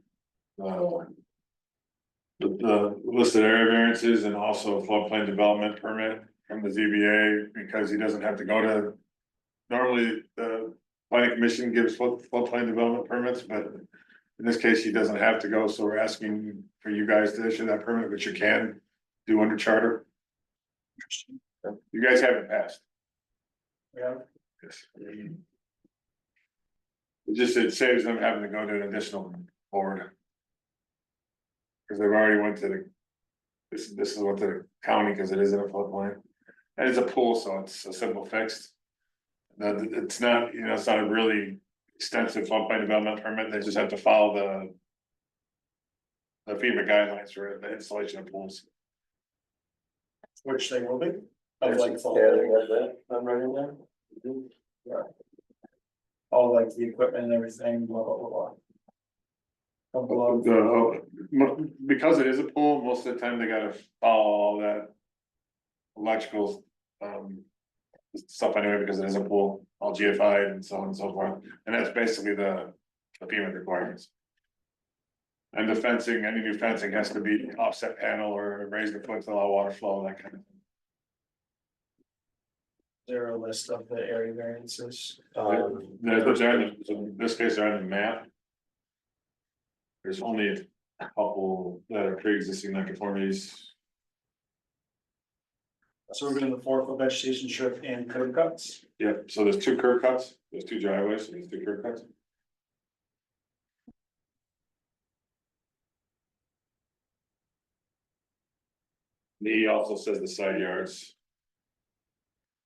listed area variances and also floodplain development permit from the ZBA because he doesn't have to go to. Normally, the planning commission gives floodplain development permits, but in this case, he doesn't have to go, so we're asking for you guys to issue that permit, which you can do under charter. You guys haven't passed. Yeah, Yes. It saves them having to go to an additional board. Cause they've already went to the. This is what the county, cause it is in a floodplain. And it's a pool, so it's a simple fix. It's not, it's not a really extensive floodplain development permit, they just have to follow the FEMA guidelines for the installation of pools. which they will be. Of like full, Yeah, they got that, I'm running there. all like the equipment and everything, blah, blah, blah, blah. Because it is a pool, most of the time they gotta follow all that. Electrical, stuff anyway, because it is a pool, all GFI and so on and so forth, and that's basically the FEMA requirements. And the fencing, any new fencing has to be offset panel or raise the foot to allow water flow, that kind of thing. There a list of the area variances. In this case, they're on the map. There's only a couple that are pre-existing non-conformities. So we're doing the 4 foot vegetation strip and curb cuts. Yep, so there's 2 curb cuts, there's 2 driveways, so there's 2 curb cuts. He also says the side yards.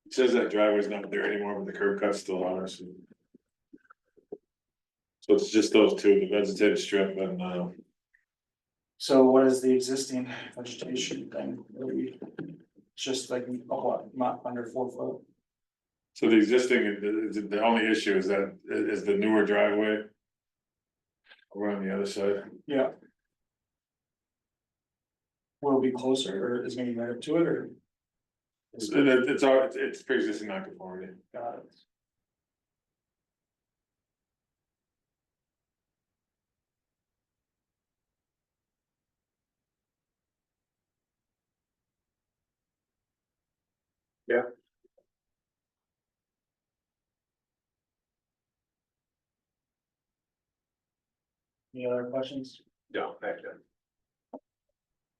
It says that driveway's not there anymore, but the curb cut's still on it. So it's just those 2, the vegetated strip and So what is the existing vegetation thing? Just like, what, not under 4 foot? so the existing, the only issue is that is the newer driveway. Over on the other side. Yeah. Will it be closer or is maybe right up to it or? It's pre-existing non-conformity. Got it. Yeah. Any other questions? No, actually.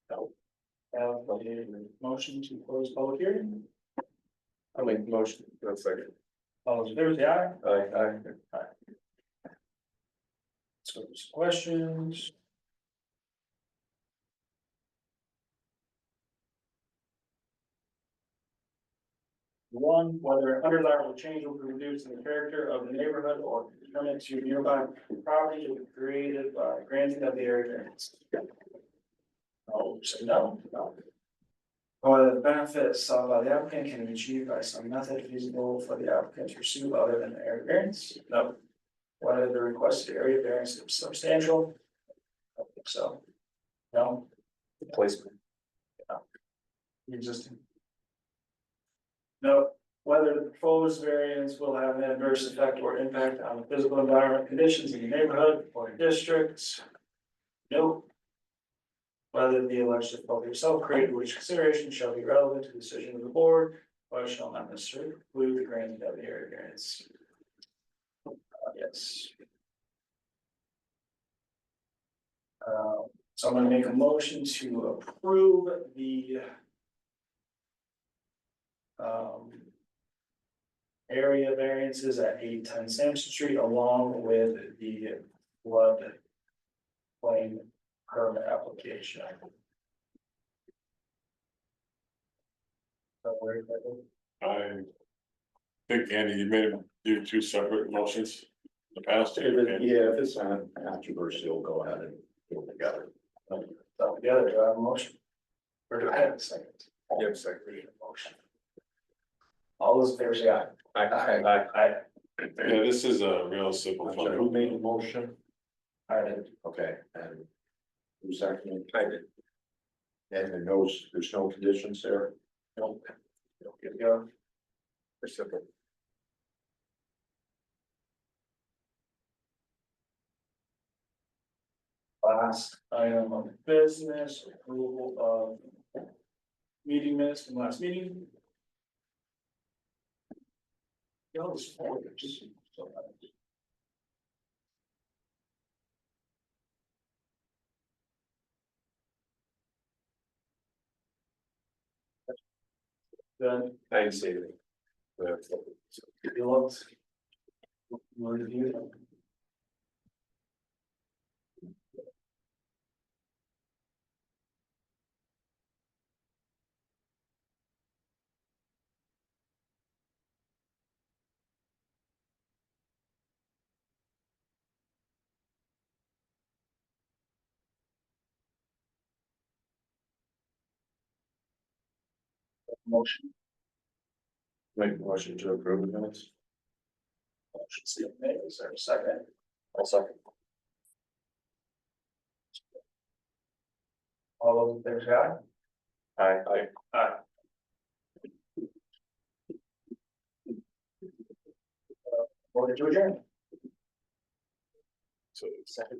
Have a motion to close public hearing. I'll make the motion. That's second. All those in favor, say aye. Aye. So there's questions. One, whether undesirable change will be reduced in the character of the neighborhood or determined to nearby property to be created by granting of the area variance. No, say no. Whether the benefits sought by the applicant can be achieved by some method feasible for the applicant to pursue other than the area variance. No. Whether the requested area variance is substantial. I don't think so. No. Placement. Existing. No, whether the proposed variance will have an adverse effect or impact on the physical environment conditions in the neighborhood or districts. No. Whether the alleged difficulty of self-created which consideration shall be relevant to the decision of the board, or shall not necessarily include the granting of the area variance. Yes. So I'm gonna make a motion to approve the area variances at 810 Sampson Street along with the flood plain permit application. I think, Andy, you made them do 2 separate motions in the past. Yeah, if it's not controversial, go ahead and put it together. So together, do I have a motion? Or do I have a second? Yep, second. Motion. All those in favor say aye. Aye. Yeah, this is a real simple. I'm sorry, who made the motion? I did. Okay, and who's second? I did. And there's no conditions there? Nope. Good to go. For simple. Last item of business, approval of meeting minutes from last meeting. Y'all was forward, just so. Good, I didn't see anything. you looked. You reviewed it. Motion. Make a motion to approve the minutes. Motion Steve made, is there a second? I'll second. All those in favor say aye. Aye. Aye. motion to adjourn. So Second.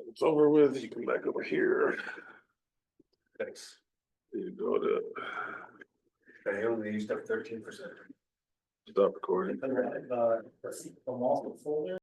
it's over with, you come back over here, Thanks. you go to I only used up 13%. stop recording. The folder.